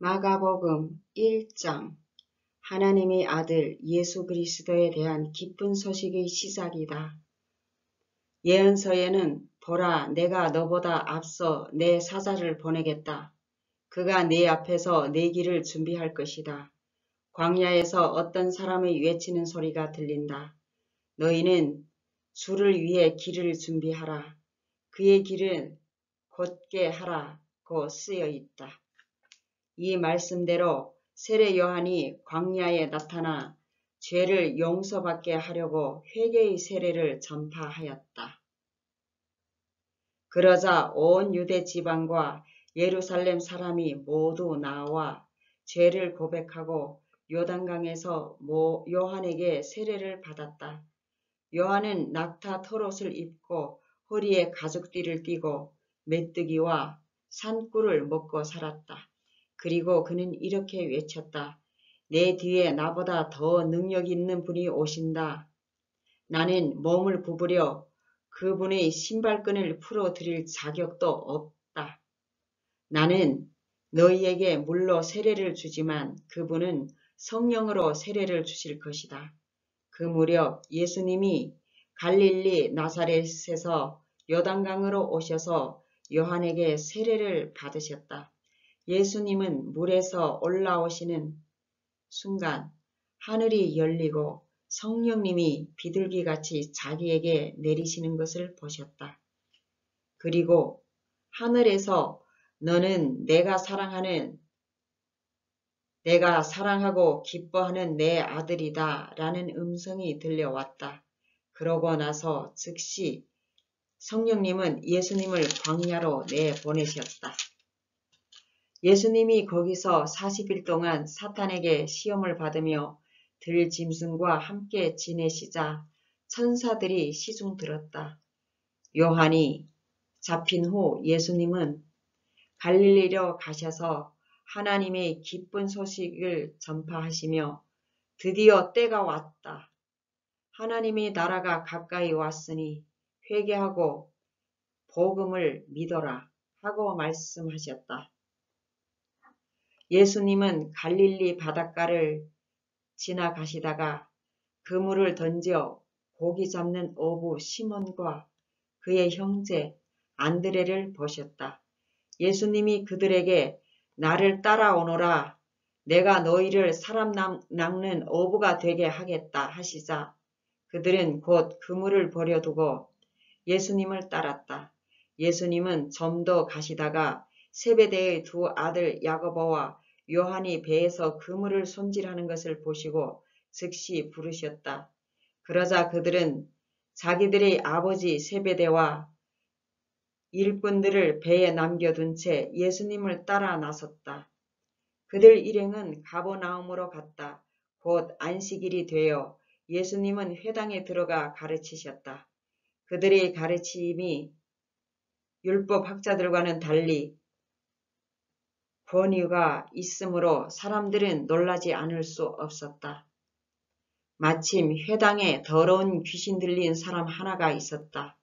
마가복음 1장 하나님의 아들 예수 그리스도에 대한 기쁜 소식의 시작이다. 예언서에는 보라 내가 너보다 앞서 내 사자를 보내겠다. 그가 네 앞에서 네 길을 준비할 것이다. 광야에서 어떤 사람의 외치는 소리가 들린다. 너희는 주를 위해 길을 준비하라. 그의 길은 곧게 하라고 쓰여 있다. 이 말씀대로 세례 요한이 광야에 나타나 죄를 용서받게 하려고 회개의 세례를 전파하였다. 그러자 온 유대 지방과 예루살렘 사람이 모두 나와 죄를 고백하고 요단강에서 요한에게 세례를 받았다. 요한은 낙타 털옷을 입고 허리에 가죽띠를 띠고 메뚜기와 산꿀을 먹고 살았다. 그리고 그는 이렇게 외쳤다. 내 뒤에 나보다 더 능력 있는 분이 오신다. 나는 몸을 구부려 그분의 신발끈을 풀어드릴 자격도 없다. 나는 너희에게 물로 세례를 주지만 그분은 성령으로 세례를 주실 것이다. 그 무렵 예수님이 갈릴리 나사렛에서 요단강으로 오셔서 요한에게 세례를 받으셨다. 예수님은 물에서 올라오시는 순간 하늘이 열리고 성령님이 비둘기같이 자기에게 내리시는 것을 보셨다. 그리고 하늘에서 너는 내가 사랑하고 기뻐하는 내 아들이다 라는 음성이 들려왔다. 그러고 나서 즉시 성령님은 예수님을 광야로 내보내셨다. 예수님이 거기서 40일 동안 사탄에게 시험을 받으며 들짐승과 함께 지내시자 천사들이 시중 들었다. 요한이 잡힌 후 예수님은 갈릴리로 가셔서 하나님의 기쁜 소식을 전파하시며 드디어 때가 왔다. 하나님의 나라가 가까이 왔으니 회개하고 복음을 믿어라 하고 말씀하셨다. 예수님은 갈릴리 바닷가를 지나가시다가 그물을 던져 고기 잡는 어부 시몬과 그의 형제 안드레를 보셨다. 예수님이 그들에게 나를 따라오너라. 내가 너희를 사람 낚는 어부가 되게 하겠다 하시자 그들은 곧 그물을 버려두고 예수님을 따랐다. 예수님은 좀 더 가시다가 세베대의 두 아들 야고보와 요한이 배에서 그물을 손질하는 것을 보시고 즉시 부르셨다. 그러자 그들은 자기들의 아버지 세베대와 일꾼들을 배에 남겨둔 채 예수님을 따라 나섰다. 그들 일행은 가버나움으로 갔다. 곧 안식일이 되어 예수님은 회당에 들어가 가르치셨다. 그들의 가르침이 율법학자들과는 달리 권위가 있으므로 사람들은 놀라지 않을 수 없었다. 마침 회당에 더러운 귀신 들린 사람 하나가 있었다.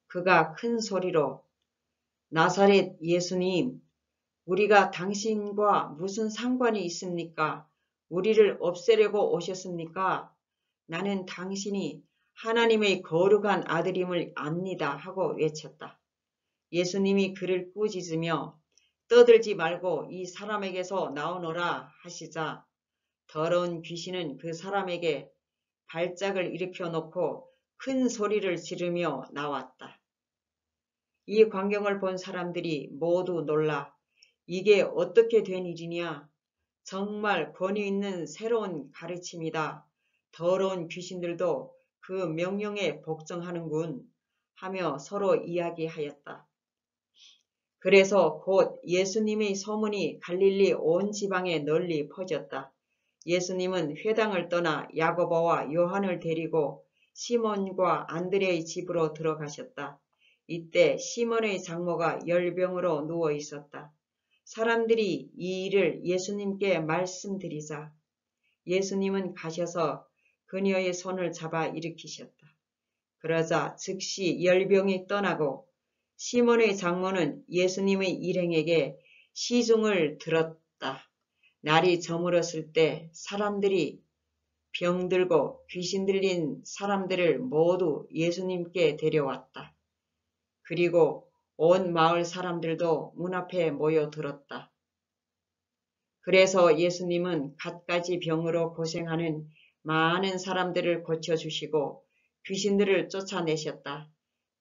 그가 큰 소리로 나사렛 예수님, 우리가 당신과 무슨 상관이 있습니까? 우리를 없애려고 오셨습니까? 나는 당신이 하나님의 거룩한 아들임을 압니다 하고 외쳤다. 예수님이 그를 꾸짖으며 떠들지 말고 이 사람에게서 나오너라 하시자 더러운 귀신은 그 사람에게 발작을 일으켜 놓고 큰 소리를 지르며 나왔다. 이 광경을 본 사람들이 모두 놀라 이게 어떻게 된 일이냐? 정말 권위 있는 새로운 가르침이다. 더러운 귀신들도 그 명령에 복종하는군 하며 서로 이야기하였다. 그래서 곧 예수님의 소문이 갈릴리 온 지방에 널리 퍼졌다. 예수님은 회당을 떠나 야고보와 요한을 데리고 시몬과 안드레의 집으로 들어가셨다. 이때 시몬의 장모가 열병으로 누워 있었다. 사람들이 이 일을 예수님께 말씀드리자 예수님은 가셔서 그녀의 손을 잡아 일으키셨다. 그러자 즉시 열병이 떠나고 시몬의 장모는 예수님의 일행에게 시중을 왔다. 날이 저물었을 때 사람들이 병들고 귀신 들린 사람들을 모두 예수님께 데려왔다. 그리고 온 마을 사람들도 문 앞에 모여들었다. 그래서 예수님은 갖가지 병으로 고생하는 많은 사람들을 고쳐주시고 귀신들을 쫓아내셨다.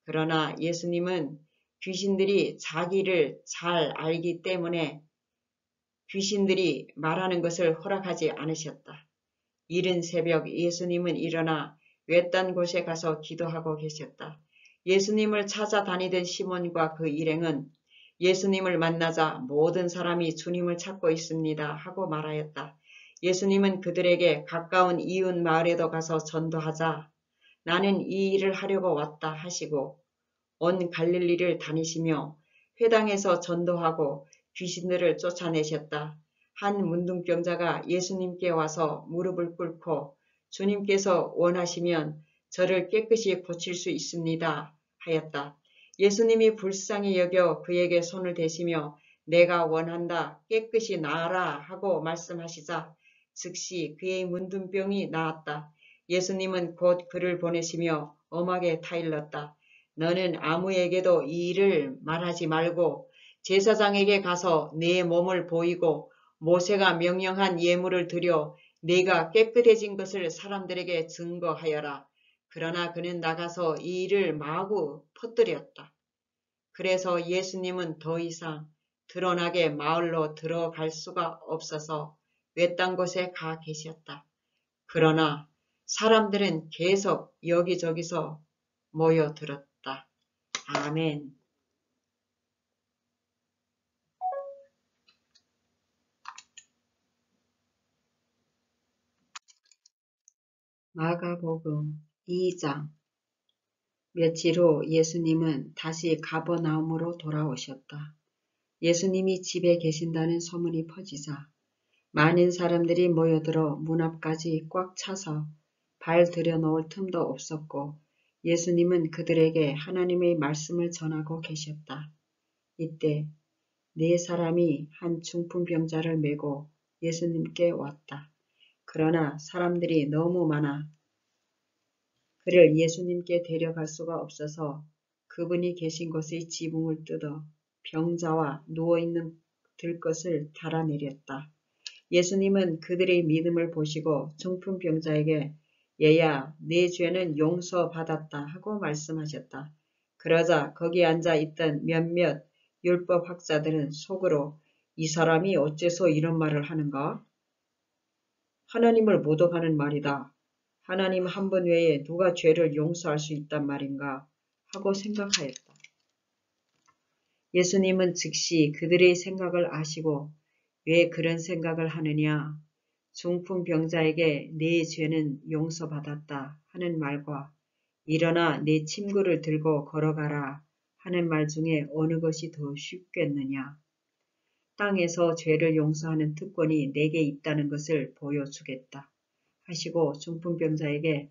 그러나 예수님은 귀신들이 자기를 잘 알기 때문에 귀신들이 말하는 것을 허락하지 않으셨다. 이른 새벽 예수님은 일어나 외딴 곳에 가서 기도하고 계셨다. 예수님을 찾아다니던 시몬과 그 일행은 예수님을 만나자 모든 사람이 주님을 찾고 있습니다 하고 말하였다. 예수님은 그들에게 가까운 이웃 마을에도 가서 전도하자 나는 이 일을 하려고 왔다 하시고 온 갈릴리를 다니시며 회당에서 전도하고 귀신들을 쫓아내셨다. 한 문둥병자가 예수님께 와서 무릎을 꿇고 주님께서 원하시면 저를 깨끗이 고칠 수 있습니다 하였다. 예수님이 불쌍히 여겨 그에게 손을 대시며 내가 원한다 깨끗이 나아라 하고 말씀하시자 즉시 그의 문둥병이 나았다. 예수님은 곧 그를 보내시며 엄하게 타일렀다. 너는 아무에게도 이 일을 말하지 말고 제사장에게 가서 내 몸을 보이고 모세가 명령한 예물을 드려 네가 깨끗해진 것을 사람들에게 증거하여라. 그러나 그는 나가서 이 일을 마구 퍼뜨렸다. 그래서 예수님은 더 이상 드러나게 마을로 들어갈 수가 없어서 외딴 곳에 가 계셨다. 그러나 사람들은 계속 여기저기서 모여들었다. 아멘. 마가복음 2장. 며칠 후 예수님은 다시 가버나움으로 돌아오셨다. 예수님이 집에 계신다는 소문이 퍼지자 많은 사람들이 모여들어 문 앞까지 꽉 차서 발 들여놓을 틈도 없었고 예수님은 그들에게 하나님의 말씀을 전하고 계셨다. 이때 네 사람이 한 중풍병자를 메고 예수님께 왔다. 그러나 사람들이 너무 많아 그를 예수님께 데려갈 수가 없어서 그분이 계신 곳의 지붕을 뜯어 병자와 누워있는 들것을 달아내렸다. 예수님은 그들의 믿음을 보시고 중풍병자에게 얘야 네 죄는 용서받았다 하고 말씀하셨다. 그러자 거기 앉아있던 몇몇 율법학자들은 속으로 이 사람이 어째서 이런 말을 하는가? 하나님을 모독하는 말이다. 하나님 한 분 외에 누가 죄를 용서할 수 있단 말인가 하고 생각하였다. 예수님은 즉시 그들의 생각을 아시고 왜 그런 생각을 하느냐? 중풍병자에게 네 죄는 용서받았다 하는 말과 일어나 네 침구를 들고 걸어가라 하는 말 중에 어느 것이 더 쉽겠느냐? 땅에서 죄를 용서하는 특권이 내게 있다는 것을 보여주겠다 하시고 중풍병자에게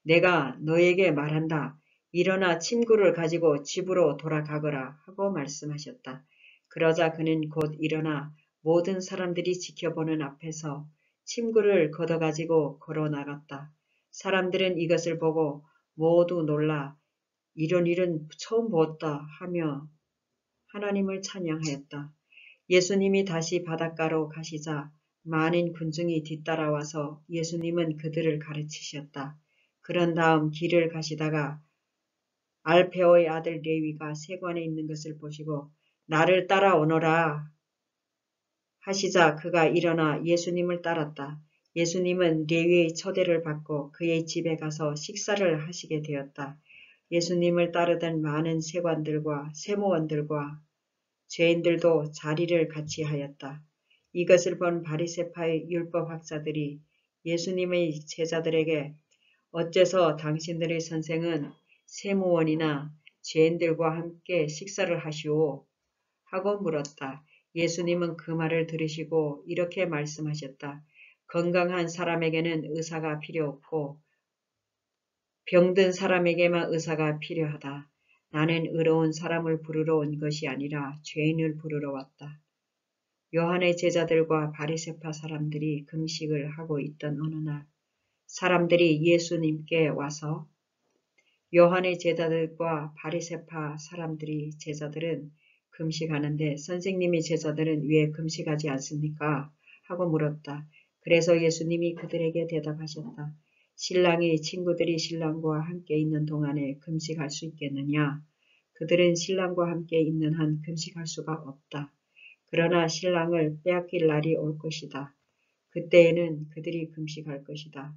내가 너에게 말한다. 일어나 침구를 가지고 집으로 돌아가거라 하고 말씀하셨다. 그러자 그는 곧 일어나 모든 사람들이 지켜보는 앞에서 침구를 걷어가지고 걸어 나갔다. 사람들은 이것을 보고 모두 놀라 이런 일은 처음 보았다 하며 하나님을 찬양하였다. 예수님이 다시 바닷가로 가시자 많은 군중이 뒤따라와서 예수님은 그들을 가르치셨다. 그런 다음 길을 가시다가 알페오의 아들 레위가 세관에 있는 것을 보시고 나를 따라오너라 하시자 그가 일어나 예수님을 따랐다. 예수님은 레위의 초대를 받고 그의 집에 가서 식사를 하시게 되었다. 예수님을 따르던 많은 세관들과 세무원들과 죄인들도 자리를 같이 하였다. 이것을 본 바리새파의 율법학자들이 예수님의 제자들에게 어째서 당신들의 선생은 세무원이나 죄인들과 함께 식사를 하시오? 하고 물었다. 예수님은 그 말을 들으시고 이렇게 말씀하셨다. 건강한 사람에게는 의사가 필요 없고 병든 사람에게만 의사가 필요하다. 나는 의로운 사람을 부르러 온 것이 아니라 죄인을 부르러 왔다. 요한의 제자들과 바리새파 사람들이 금식을 하고 있던 어느 날 사람들이 예수님께 와서 요한의 제자들과 바리새파 제자들은 금식하는데 선생님의 제자들은 왜 금식하지 않습니까? 하고 물었다. 그래서 예수님이 그들에게 대답하셨다. 신랑이 친구들이 신랑과 함께 있는 동안에 금식할 수 있겠느냐? 그들은 신랑과 함께 있는 한 금식할 수가 없다. 그러나 신랑을 빼앗길 날이 올 것이다. 그때에는 그들이 금식할 것이다.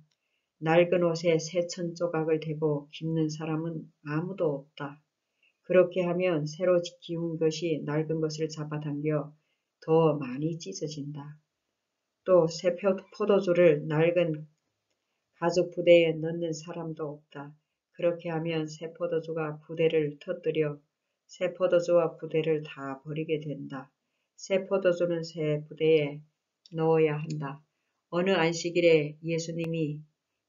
낡은 옷에 새천 조각을 대고 깁는 사람은 아무도 없다. 그렇게 하면 새로 기운 것이 낡은 것을 잡아당겨 더 많이 찢어진다. 또 새 포도주를 낡은 가죽 부대에 넣는 사람도 없다. 그렇게 하면 새 포도주가 부대를 터뜨려 새 포도주와 부대를 다 버리게 된다. 새 포도주는 새 부대에 넣어야 한다. 어느 안식일에 예수님이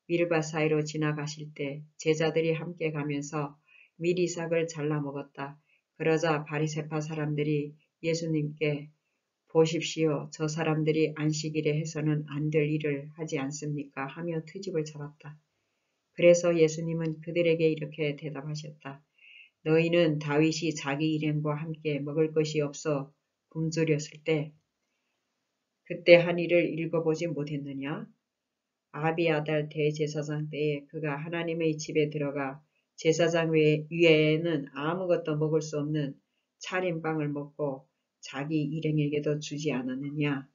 밀바 사이로 지나가실 때 제자들이 함께 가면서 미리삭을 잘라 먹었다. 그러자 바리새파 사람들이 예수님께 보십시오. 저 사람들이 안식일에 해서는 안 될 일을 하지 않습니까? 하며 트집을 잡았다. 그래서 예수님은 그들에게 이렇게 대답하셨다. 너희는 다윗이 자기 일행과 함께 먹을 것이 없어 굶주렸을 때 그때 한 일을 읽어보지 못했느냐? 아비아달 대제사장 때에 그가 하나님의 집에 들어가 제사장 위에는 아무것도 먹을 수 없는 차림빵을 먹고 자기 일행에게도 주지 않았느냐.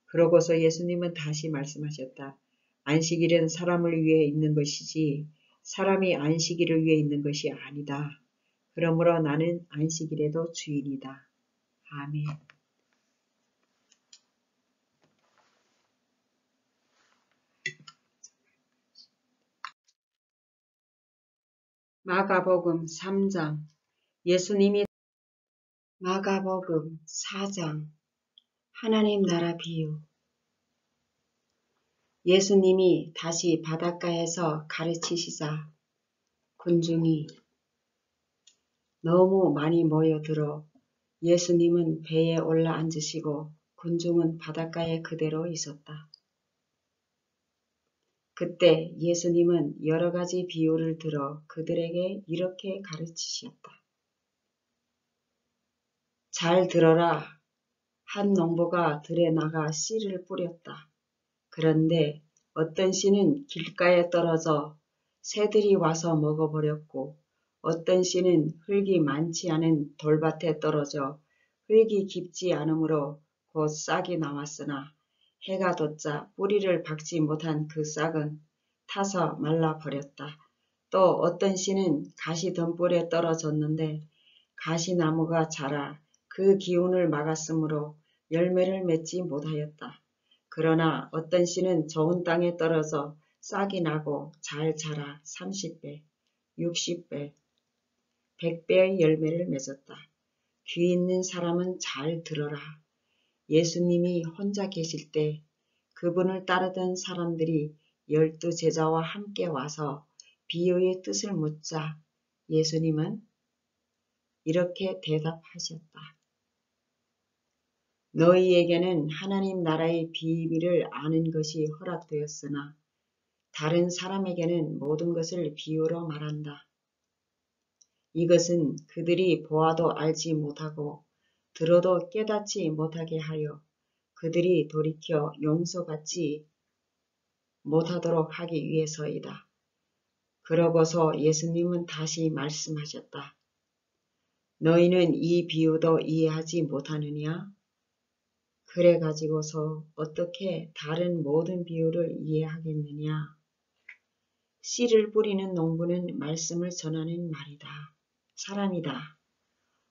그러고서 예수님은 다시 말씀하셨다. 안식일은 사람을 위해 있는 것이지 사람이 안식일을 위해 있는 것이 아니다. 그러므로 나는 안식일에도 주인이다. 아멘. 마가복음 3장 예수님이 마가복음 4장 하나님 나라 비유 예수님이 다시 바닷가에서 가르치시자 군중이 너무 많이 모여들어 예수님은 배에 올라 앉으시고 군중은 바닷가에 그대로 있었다. 그때 예수님은 여러 가지 비유를 들어 그들에게 이렇게 가르치셨다. 잘 들어라. 한 농부가 들에 나가 씨를 뿌렸다. 그런데 어떤 씨는 길가에 떨어져 새들이 와서 먹어버렸고 어떤 씨는 흙이 많지 않은 돌밭에 떨어져 흙이 깊지 않으므로 곧 싹이 나왔으나 해가 돋자 뿌리를 박지 못한 그 싹은 타서 말라버렸다. 또 어떤 씨는 가시덤불에 떨어졌는데 가시나무가 자라 그 기운을 막았으므로 열매를 맺지 못하였다. 그러나 어떤 씨는 좋은 땅에 떨어져 싹이 나고 잘 자라 30배, 60배, 100배의 열매를 맺었다. 귀 있는 사람은 잘 들어라. 예수님이 혼자 계실 때 그분을 따르던 사람들이 12 제자와 함께 와서 비유의 뜻을 묻자 예수님은 이렇게 대답하셨다. 너희에게는 하나님 나라의 비밀을 아는 것이 허락되었으나 다른 사람에게는 모든 것을 비유로 말한다. 이것은 그들이 보아도 알지 못하고 들어도 깨닫지 못하게 하여 그들이 돌이켜 용서받지 못하도록 하기 위해서이다. 그러고서 예수님은 다시 말씀하셨다. 너희는 이 비유도 이해하지 못하느냐? 그래 가지고서 어떻게 다른 모든 비유를 이해하겠느냐? 씨를 뿌리는 농부는 말씀을 전하는 말이다. 사람이다.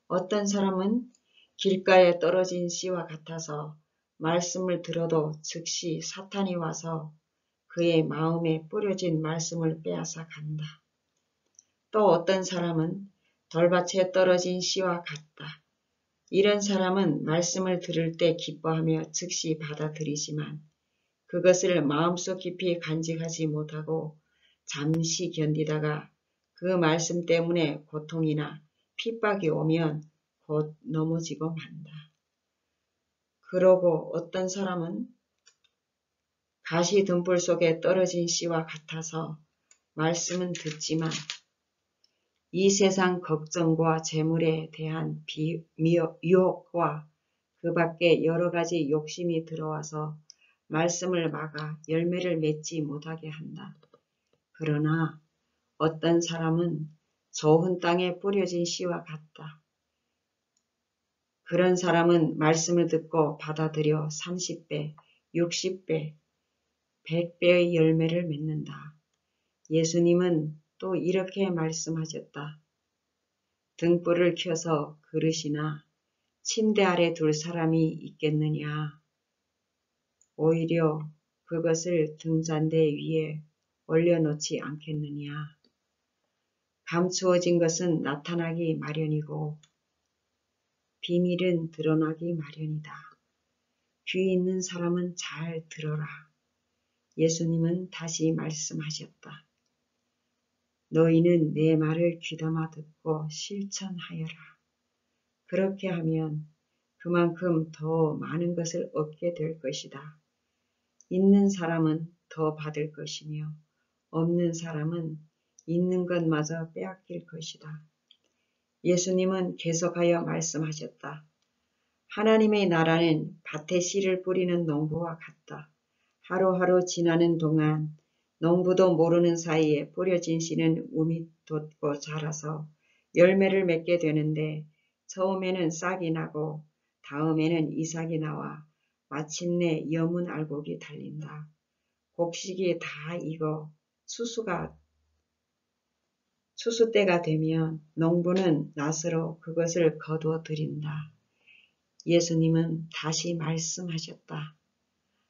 어떤 사람은 길가에 떨어진 씨와 같아서 말씀을 들어도 즉시 사탄이 와서 그의 마음에 뿌려진 말씀을 빼앗아 간다. 또 어떤 사람은 돌밭에 떨어진 씨와 같다. 이런 사람은 말씀을 들을 때 기뻐하며 즉시 받아들이지만 그것을 마음속 깊이 간직하지 못하고 잠시 견디다가 그 말씀 때문에 고통이나 핍박이 오면 곧 넘어지고 만다. 그러고 어떤 사람은 가시 등불 속에 떨어진 씨와 같아서 말씀은 듣지만 이 세상 걱정과 재물에 대한 유혹과 그 밖에 여러 가지 욕심이 들어와서 말씀을 막아 열매를 맺지 못하게 한다. 그러나 어떤 사람은 좋은 땅에 뿌려진 씨와 같다. 그런 사람은 말씀을 듣고 받아들여 30배, 60배, 100배의 열매를 맺는다. 예수님은 또 이렇게 말씀하셨다. 등불을 켜서 그릇이나 침대 아래 둘 사람이 있겠느냐. 오히려 그것을 등잔대 위에 올려놓지 않겠느냐. 감추어진 것은 나타나기 마련이고 비밀은 드러나기 마련이다. 귀 있는 사람은 잘 들어라. 예수님은 다시 말씀하셨다. 너희는 내 말을 귀담아 듣고 실천하여라. 그렇게 하면 그만큼 더 많은 것을 얻게 될 것이다. 있는 사람은 더 받을 것이며 없는 사람은 있는 것마저 빼앗길 것이다. 예수님은 계속하여 말씀하셨다. 하나님의 나라는 밭에 씨를 뿌리는 농부와 같다. 하루하루 지나는 동안 농부도 모르는 사이에 뿌려진 씨는 움이 돋고 자라서 열매를 맺게 되는데 처음에는 싹이 나고 다음에는 이삭이 나와 마침내 여문 알곡이 달린다. 곡식이 다 익어 추수 때가 되면 농부는 낫으로 그것을 거두어 들인다. 예수님은 다시 말씀하셨다.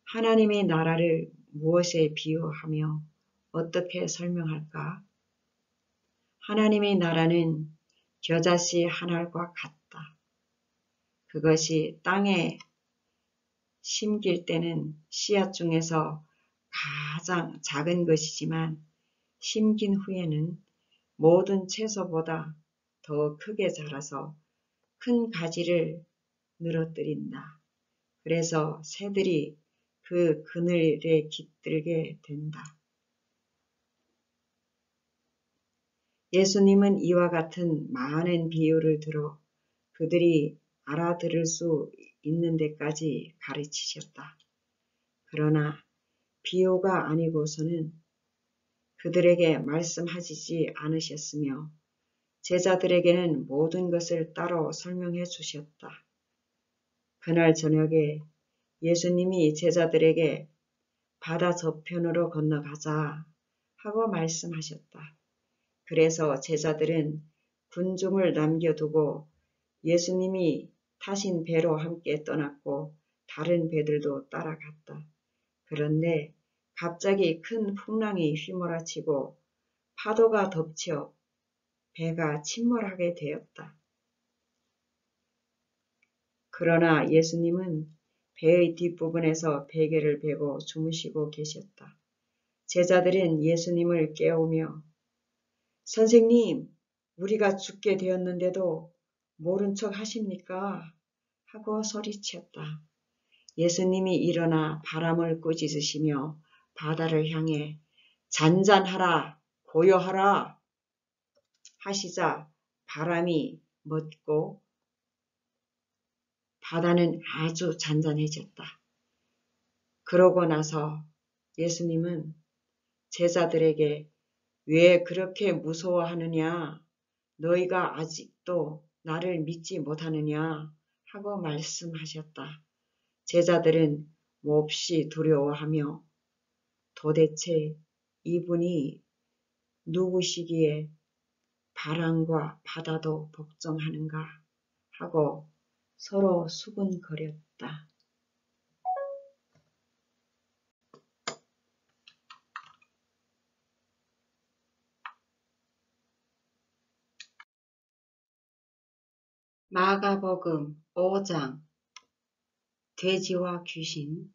하나님의 나라를 무엇에 비유하며 어떻게 설명할까? 하나님의 나라는 겨자씨 한 알과 같다. 그것이 땅에 심길 때는 씨앗 중에서 가장 작은 것이지만 심긴 후에는 모든 채소보다 더 크게 자라서 큰 가지를 늘어뜨린다. 그래서 새들이 그 그늘에 깃들게 된다. 예수님은 이와 같은 많은 비유를 들어 그들이 알아들을 수 있는 데까지 가르치셨다. 그러나 비유가 아니고서는 그들에게 말씀하시지 않으셨으며 제자들에게는 모든 것을 따로 설명해 주셨다. 그날 저녁에 예수님이 제자들에게 바다 저편으로 건너가자 하고 말씀하셨다. 그래서 제자들은 군중을 남겨두고 예수님이 타신 배로 함께 떠났고 다른 배들도 따라갔다. 그런데 갑자기 큰 풍랑이 휘몰아치고 파도가 덮쳐 배가 침몰하게 되었다. 그러나 예수님은 배의 뒷부분에서 베개를 베고 주무시고 계셨다. 제자들은 예수님을 깨우며 선생님, 우리가 죽게 되었는데도 모른 척 하십니까? 하고 소리쳤다. 예수님이 일어나 바람을 꾸짖으시며 바다를 향해 잔잔하라, 고요하라 하시자 바람이 멎고 바다는 아주 잔잔해졌다. 그러고 나서 예수님은 제자들에게 왜 그렇게 무서워하느냐? 너희가 아직도 나를 믿지 못하느냐? 하고 말씀하셨다. 제자들은 몹시 두려워하며 도대체 이분이 누구시기에 바람과 바다도 복종하는가 하고 서로 수군거렸다. 마가복음 5장 돼지와 귀신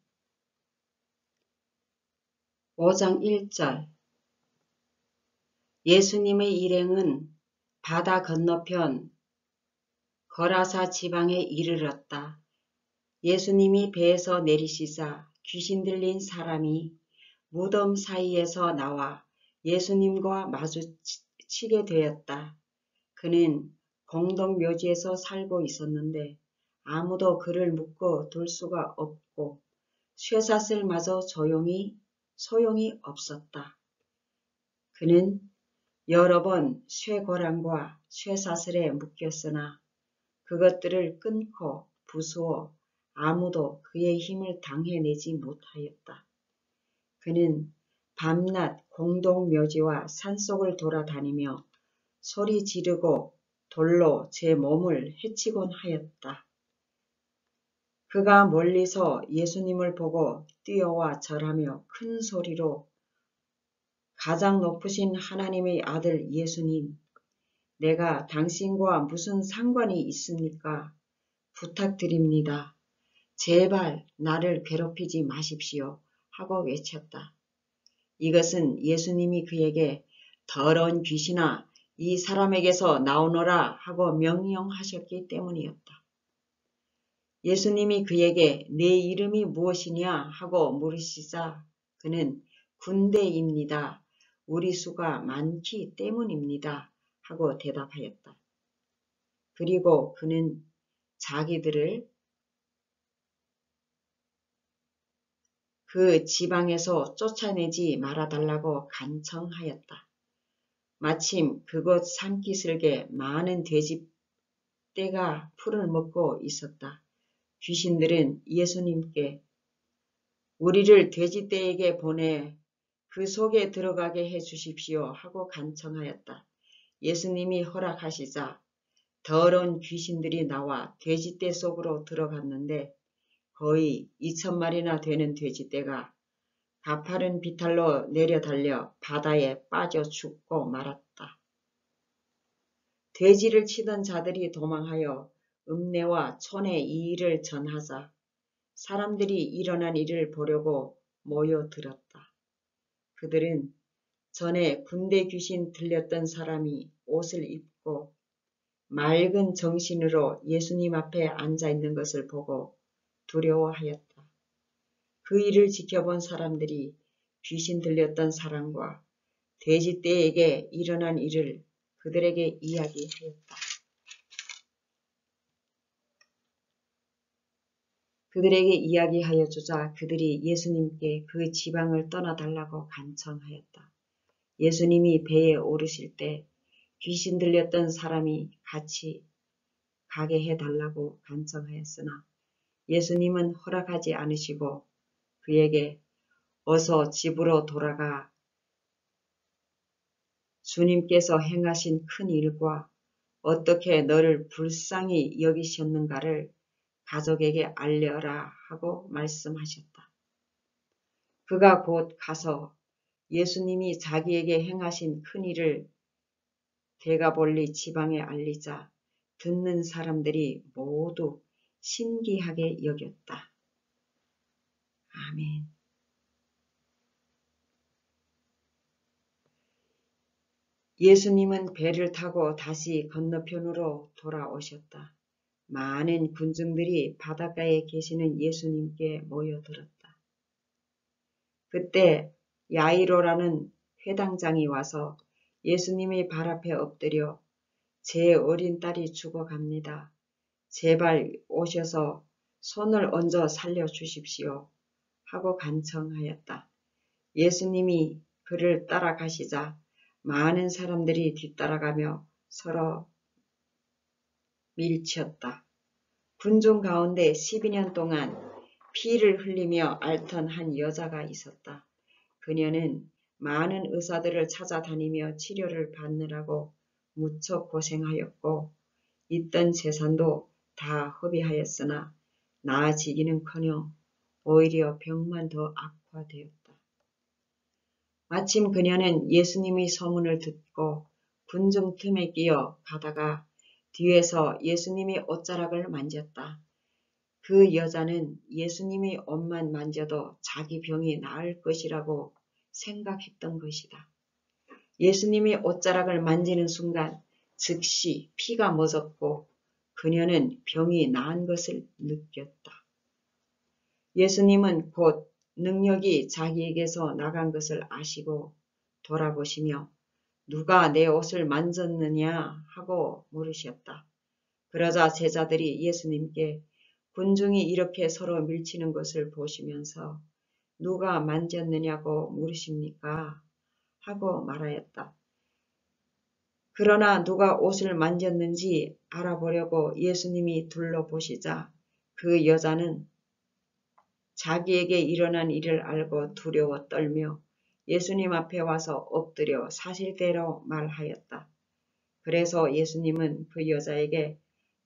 5장 1절 예수님의 일행은 바다 건너편 거라사 지방에 이르렀다. 예수님이 배에서 내리시자 귀신 들린 사람이 무덤 사이에서 나와 예수님과 마주치게 되었다. 그는 공동묘지에서 살고 있었는데 아무도 그를 묶어 둘 수가 없고 쇠사슬마저 소용이 없었다. 그는 여러 번 쇠고랑과 쇠사슬에 묶였으나 그것들을 끊고 부수어 아무도 그의 힘을 당해내지 못하였다. 그는 밤낮 공동묘지와 산속을 돌아다니며 소리 지르고 돌로 제 몸을 해치곤 하였다. 그가 멀리서 예수님을 보고 뛰어와 절하며 큰 소리로 가장 높으신 하나님의 아들 예수님, 내가 당신과 무슨 상관이 있습니까? 부탁드립니다. 제발 나를 괴롭히지 마십시오. 하고 외쳤다. 이것은 예수님이 그에게 더러운 귀신아 이 사람에게서 나오너라 하고 명령하셨기 때문이었다. 예수님이 그에게 내 이름이 무엇이냐 하고 물으시자 그는 군대입니다. 우리 수가 많기 때문입니다. 하고 대답하였다. 그리고 그는 자기들을 그 지방에서 쫓아내지 말아달라고 간청하였다. 마침 그곳 산기슭에 많은 돼지떼가 풀을 먹고 있었다. 귀신들은 예수님께 우리를 돼지떼에게 보내 그 속에 들어가게 해 주십시오 하고 간청하였다. 예수님이 허락하시자 더러운 귀신들이 나와 돼지떼 속으로 들어갔는데 거의 2,000마리나 되는 돼지떼가 가파른 비탈로 내려달려 바다에 빠져 죽고 말았다. 돼지를 치던 자들이 도망하여 읍내와 촌에 이 일을 전하자 사람들이 일어난 일을 보려고 모여들었다. 그들은 전에 군대 귀신 들렸던 사람이 옷을 입고 맑은 정신으로 예수님 앞에 앉아있는 것을 보고 두려워하였다. 그 일을 지켜본 사람들이 귀신 들렸던 사람과 돼지떼에게 일어난 일을 그들에게 이야기하였다. 그들에게 이야기하여 주자 그들이 예수님께 그 지방을 떠나달라고 간청하였다. 예수님이 배에 오르실 때 귀신 들렸던 사람이 같이 가게 해달라고 간청하였으나 예수님은 허락하지 않으시고 그에게 어서 집으로 돌아가 주님께서 행하신 큰 일과 어떻게 너를 불쌍히 여기셨는가를 가족에게 알려라 하고 말씀하셨다. 그가 곧 가서 예수님이 자기에게 행하신 큰 일을 데가볼리 지방에 알리자 듣는 사람들이 모두 신기하게 여겼다. 아멘. 예수님은 배를 타고 다시 건너편으로 돌아오셨다. 많은 군중들이 바닷가에 계시는 예수님께 모여들었다. 그때 야이로라는 회당장이 와서 예수님의 발 앞에 엎드려 제 어린 딸이 죽어갑니다. 제발 오셔서 손을 얹어 살려주십시오. 하고 간청하였다. 예수님이 그를 따라가시자 많은 사람들이 뒤따라가며 서로 밀치었다. 군중 가운데 12년 동안 피를 흘리며 앓던 한 여자가 있었다. 그녀는 많은 의사들을 찾아다니며 치료를 받느라고 무척 고생하였고 있던 재산도 다 허비하였으나 나아지기는커녕 오히려 병만 더 악화되었다. 마침 그녀는 예수님의 소문을 듣고 군중 틈에 끼어 가다가 뒤에서 예수님의 옷자락을 만졌다. 그 여자는 예수님의 옷만 만져도 자기 병이 나을 것이라고 생각했던 것이다. 예수님의 옷자락을 만지는 순간 즉시 피가 멎었고 그녀는 병이 나은 것을 느꼈다. 예수님은 곧 능력이 자기에게서 나간 것을 아시고 돌아보시며 누가 내 옷을 만졌느냐 하고 물으셨다. 그러자 제자들이 예수님께 군중이 이렇게 서로 밀치는 것을 보시면서 누가 만졌느냐고 물으십니까? 하고 말하였다. 그러나 누가 옷을 만졌는지 알아보려고 예수님이 둘러보시자 그 여자는 자기에게 일어난 일을 알고 두려워 떨며 예수님 앞에 와서 엎드려 사실대로 말하였다. 그래서 예수님은 그 여자에게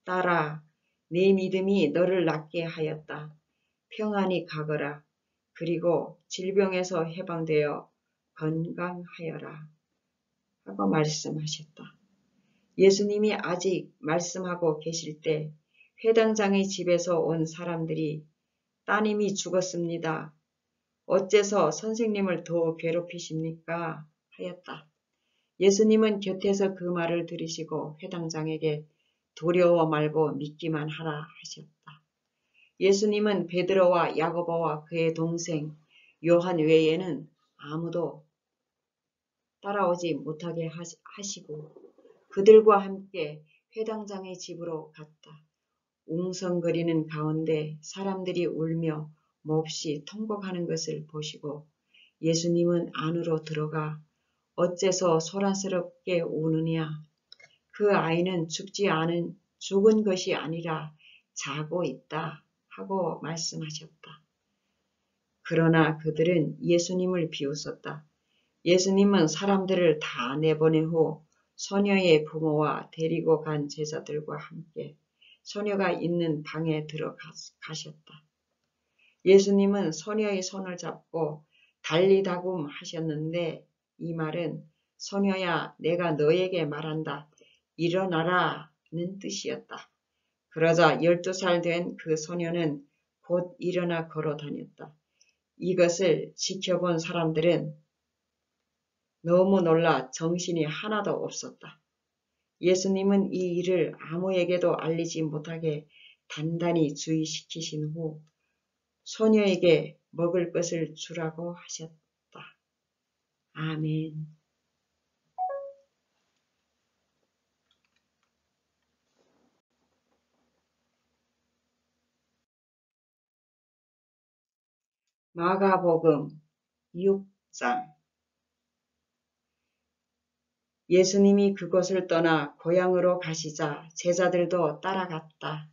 딸아, 네 믿음이 너를 낫게 하였다. 평안히 가거라. 그리고 질병에서 해방되어 건강하여라. 하고 말씀하셨다. 예수님이 아직 말씀하고 계실 때 회당장의 집에서 온 사람들이 따님이 죽었습니다. 어째서 선생님을 더 괴롭히십니까? 하였다. 예수님은 곁에서 그 말을 들으시고 회당장에게 두려워 말고 믿기만 하라 하셨다. 예수님은 베드로와 야고보와 그의 동생 요한 외에는 아무도 따라오지 못하게 하시고 그들과 함께 회당장의 집으로 갔다. 웅성거리는 가운데 사람들이 울며 몹시 통곡하는 것을 보시고 예수님은 안으로 들어가 어째서 소란스럽게 우느냐? 그 아이는 죽은 것이 아니라 자고 있다 하고 말씀하셨다. 그러나 그들은 예수님을 비웃었다. 예수님은 사람들을 다 내보낸 후 소녀의 부모와 데리고 간 제자들과 함께 소녀가 있는 방에 들어가셨다. 예수님은 소녀의 손을 잡고 달리다굼 하셨는데 이 말은 소녀야 내가 너에게 말한다. 일어나라는 뜻이었다. 그러자 12살 된 그 소녀는 곧 일어나 걸어 다녔다. 이것을 지켜본 사람들은 너무 놀라 정신이 하나도 없었다. 예수님은 이 일을 아무에게도 알리지 못하게 단단히 주의시키신 후 소녀에게 먹을 것을 주라고 하셨다. 아멘. 마가복음 6장. 예수님이 그곳을 떠나 고향으로 가시자 제자들도 따라갔다.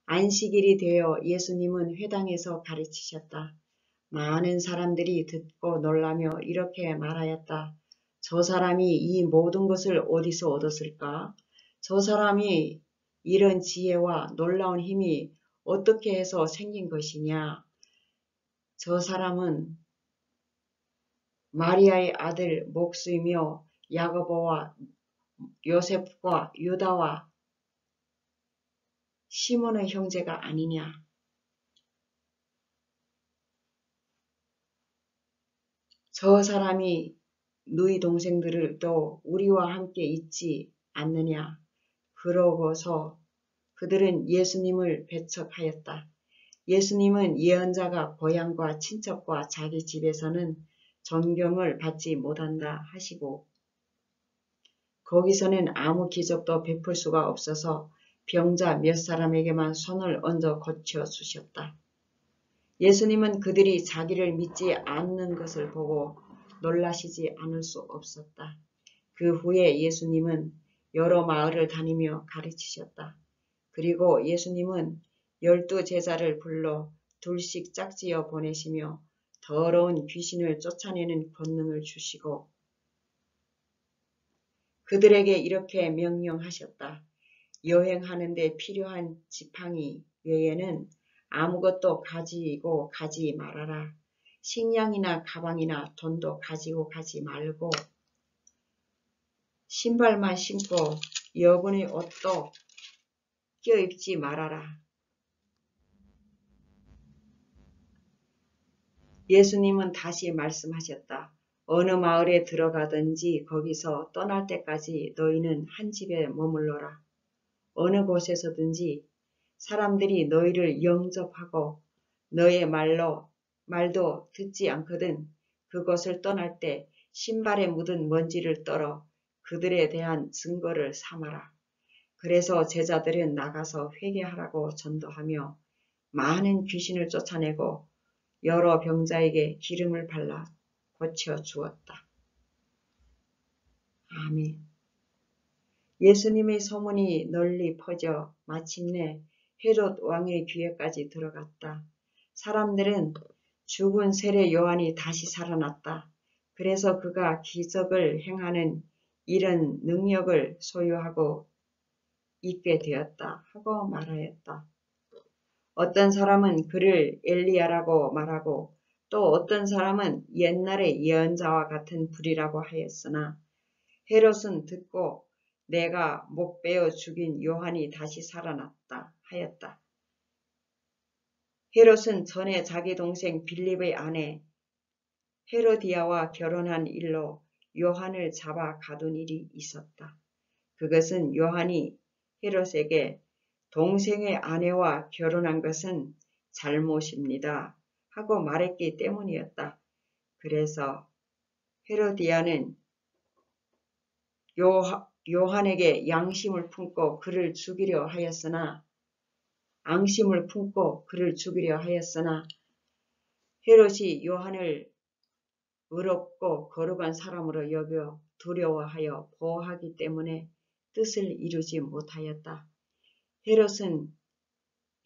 안식일이 되어 예수님은 회당에서 가르치셨다. 많은 사람들이 듣고 놀라며 이렇게 말하였다. 저 사람이 이 모든 것을 어디서 얻었을까? 저 사람이 이런 지혜와 놀라운 힘이 어떻게 해서 생긴 것이냐? 저 사람은 마리아의 아들 목수이며 야고보와 요셉과 유다와 시몬의 형제가 아니냐? 저 사람이 너희 동생들도 우리와 함께 있지 않느냐? 그러고서 그들은 예수님을 배척하였다. 예수님은 예언자가 고향과 친척과 자기 집에서는 존경을 받지 못한다 하시고 거기서는 아무 기적도 베풀 수가 없어서 병자 몇 사람에게만 손을 얹어 고쳐주셨다. 예수님은 그들이 자기를 믿지 않는 것을 보고 놀라시지 않을 수 없었다. 그 후에 예수님은 여러 마을을 다니며 가르치셨다. 그리고 예수님은 12 제자를 불러 둘씩 짝지어 보내시며 더러운 귀신을 쫓아내는 권능을 주시고 그들에게 이렇게 명령하셨다. 여행하는 데 필요한 지팡이 외에는 아무것도 가지고 가지 말아라. 식량이나 가방이나 돈도 가지고 가지 말고 신발만 신고 여분의 옷도 껴입지 말아라. 예수님은 다시 말씀하셨다. 어느 마을에 들어가든지 거기서 떠날 때까지 너희는 한 집에 머물러라. 어느 곳에서든지 사람들이 너희를 영접하고 너의 말도 듣지 않거든. 그곳을 떠날 때 신발에 묻은 먼지를 떨어 그들에 대한 증거를 삼아라. 그래서 제자들은 나가서 회개하라고 전도하며 많은 귀신을 쫓아내고 여러 병자에게 기름을 발라 고쳐 주었다. 아멘. 예수님의 소문이 널리 퍼져 마침내 헤롯 왕의 귀에까지 들어갔다. 사람들은 죽은 세례 요한이 다시 살아났다. 그래서 그가 기적을 행하는 이런 능력을 소유하고 있게 되었다 하고 말하였다. 어떤 사람은 그를 엘리야라고 말하고 또 어떤 사람은 옛날의 예언자와 같은 불이라고 하였으나 헤롯은 듣고 내가 목 베어 죽인 요한이 다시 살아났다 하였다. 헤롯은 전에 자기 동생 빌립의 아내 헤로디아와 결혼한 일로 요한을 잡아 가둔 일이 있었다. 그것은 요한이 헤롯에게 동생의 아내와 결혼한 것은 잘못입니다 하고 말했기 때문이었다. 그래서 헤로디아는 요한에게 양심을 품고 그를 죽이려 하였으나 헤롯이 요한을 의롭고 거룩한 사람으로 여겨 두려워하여 보호하기 때문에 뜻을 이루지 못하였다. 헤롯은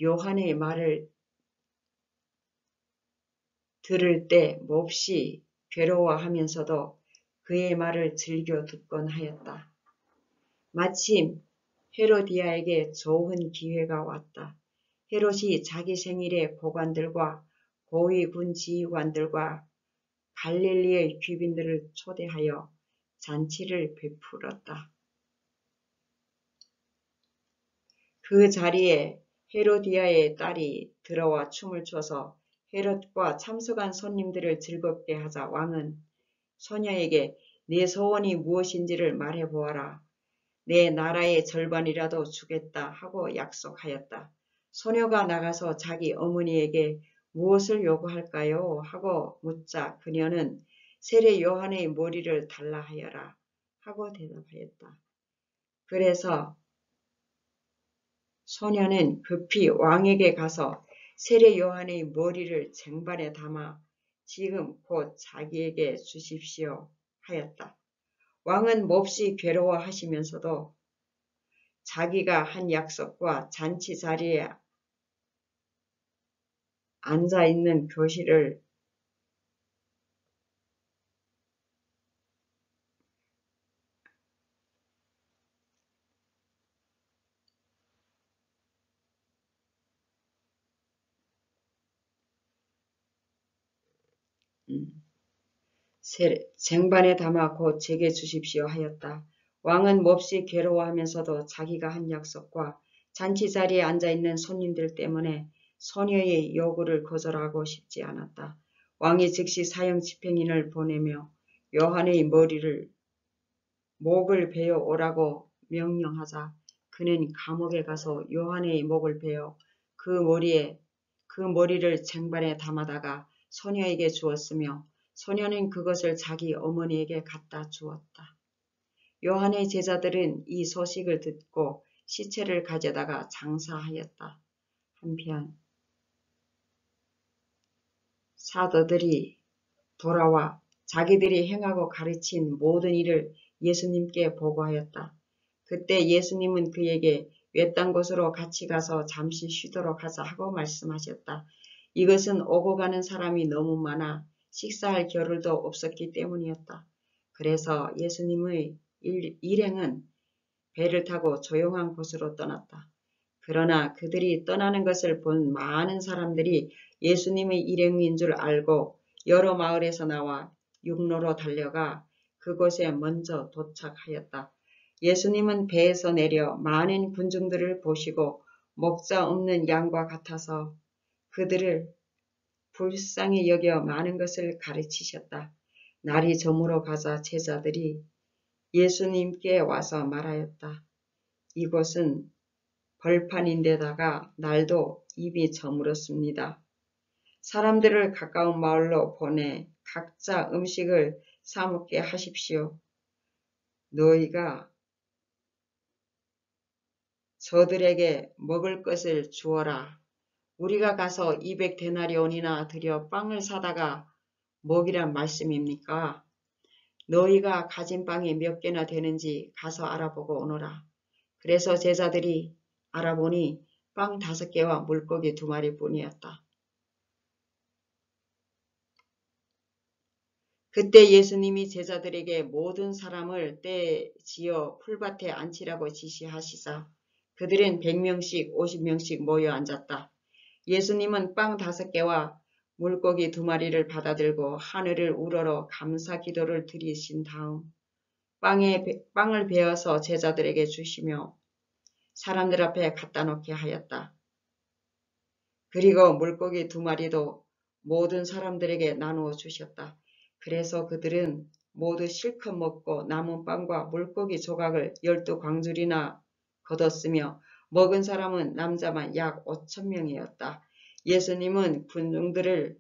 요한의 말을 들을 때 몹시 괴로워하면서도 그의 말을 즐겨 듣곤 하였다. 마침 헤로디아에게 좋은 기회가 왔다. 헤롯이 자기 생일에 고관들과 고위 군 지휘관들과 갈릴리의 귀빈들을 초대하여 잔치를 베풀었다. 그 자리에 헤로디아의 딸이 들어와 춤을 춰서 헤롯과 참석한 손님들을 즐겁게 하자 왕은 소녀에게 네 소원이 무엇인지를 말해보아라. 내 나라의 절반이라도 주겠다 하고 약속하였다. 소녀가 나가서 자기 어머니에게 무엇을 요구할까요? 하고 묻자 그녀는 세례 요한의 머리를 달라 하여라 하고 대답하였다. 그래서 소녀는 급히 왕에게 가서 세례 요한의 머리를 쟁반에 담아 지금 곧 자기에게 주십시오 하였다. 왕은 몹시 괴로워하시면서도 자기가 한 약속과 잔치 자리에 앉아있는 교실을 쟁반에 담아 곧 제게 주십시오 하였다. 왕은 몹시 괴로워하면서도 자기가 한 약속과 잔치 자리에 앉아있는 손님들 때문에 소녀의 요구를 거절하고 싶지 않았다. 왕이 즉시 사형 집행인을 보내며 요한의 목을 베어 오라고 명령하자 그는 감옥에 가서 요한의 목을 베어 그 머리를 쟁반에 담아다가 소녀에게 주었으며 소녀는 그것을 자기 어머니에게 갖다 주었다. 요한의 제자들은 이 소식을 듣고 시체를 가져다가 장사하였다. 한편 사도들이 돌아와 자기들이 행하고 가르친 모든 일을 예수님께 보고하였다. 그때 예수님은 그에게 외딴 곳으로 같이 가서 잠시 쉬도록 하자 하고 말씀하셨다. 이것은 오고 가는 사람이 너무 많아 식사할 겨를도 없었기 때문이었다. 그래서 예수님의 일행은 배를 타고 조용한 곳으로 떠났다. 그러나 그들이 떠나는 것을 본 많은 사람들이 예수님의 일행인 줄 알고 여러 마을에서 나와 육로로 달려가 그곳에 먼저 도착하였다. 예수님은 배에서 내려 많은 군중들을 보시고 목자 없는 양과 같아서 그들을 불쌍히 여겨 많은 것을 가르치셨다. 날이 저물어 가자 제자들이 예수님께 와서 말하였다. 이곳은 벌판인데다가 날도 이미 저물었습니다. 사람들을 가까운 마을로 보내 각자 음식을 사먹게 하십시오. 너희가 저들에게 먹을 것을 주어라. 우리가 가서 200데나리온이나 들여 빵을 사다가 먹이란 말씀입니까? 너희가 가진 빵이 몇 개나 되는지 가서 알아보고 오너라. 그래서 제자들이 알아보니 빵 5개와 물고기 2마리 뿐이었다. 그때 예수님이 제자들에게 모든 사람을 떼지어 풀밭에 앉히라고 지시하시사 그들은 100명씩 50명씩 모여 앉았다. 예수님은 빵 5개와 물고기 2마리를 받아들고 하늘을 우러러 감사 기도를 드리신 다음 빵을 베어서 제자들에게 주시며 사람들 앞에 갖다 놓게 하였다. 그리고 물고기 2마리도 모든 사람들에게 나누어 주셨다. 그래서 그들은 모두 실컷 먹고 남은 빵과 물고기 조각을 12광줄이나 거뒀으며 먹은 사람은 남자만 약 5,000명이었다. 예수님은 군중들을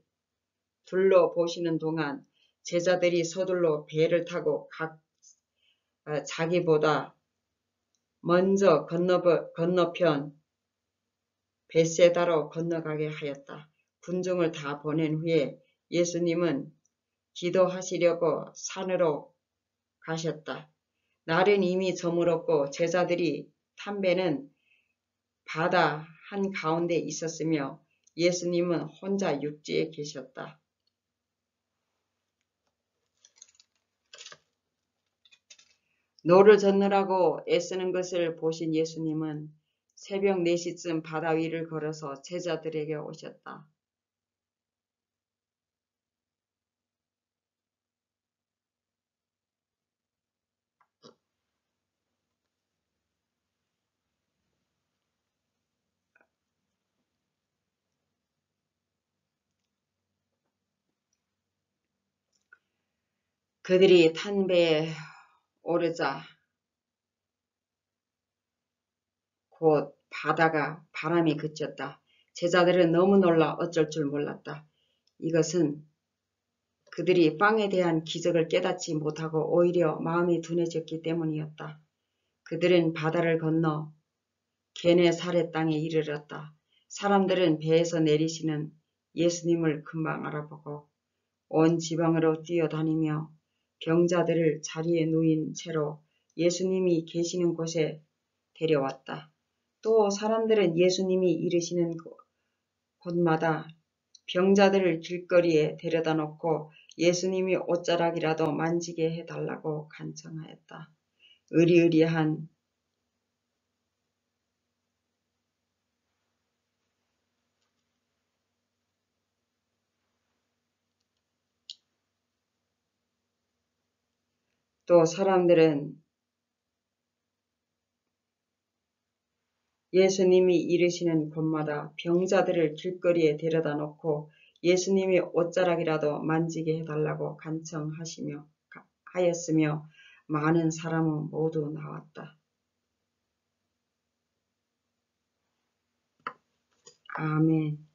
둘러보시는 동안 제자들이 서둘러 배를 타고 자기보다 먼저 건너편 벳세다로 건너가게 하였다. 군중을 다 보낸 후에 예수님은 기도하시려고 산으로 가셨다. 날은 이미 저물었고 제자들이 탄 배는 바다 한가운데 있었으며 예수님은 혼자 육지에 계셨다. 노를 젓느라고 애쓰는 것을 보신 예수님은 새벽 4시쯤 바다 위를 걸어서 제자들에게 오셨다. 그들이 탄 배에 오르자 곧 바람이 그쳤다. 제자들은 너무 놀라 어쩔 줄 몰랐다. 이것은 그들이 빵에 대한 기적을 깨닫지 못하고 오히려 마음이 둔해졌기 때문이었다. 그들은 바다를 건너 게네사렛 땅에 이르렀다. 사람들은 배에서 내리시는 예수님을 금방 알아보고 온 지방으로 뛰어다니며 병자들을 자리에 누인 채로 예수님이 계시는 곳에 데려왔다. 또 사람들은 예수님이 이르시는 곳마다 병자들을 길거리에 데려다 놓고 예수님이 옷자락이라도 만지게 해달라고 간청하였다. 의리의리한 또 사람들은 예수님이 이르시는 곳마다 병자들을 길거리에 데려다 놓고 예수님이 옷자락이라도 만지게 해달라고 하였으며 많은 사람은 모두 나왔다. 아멘.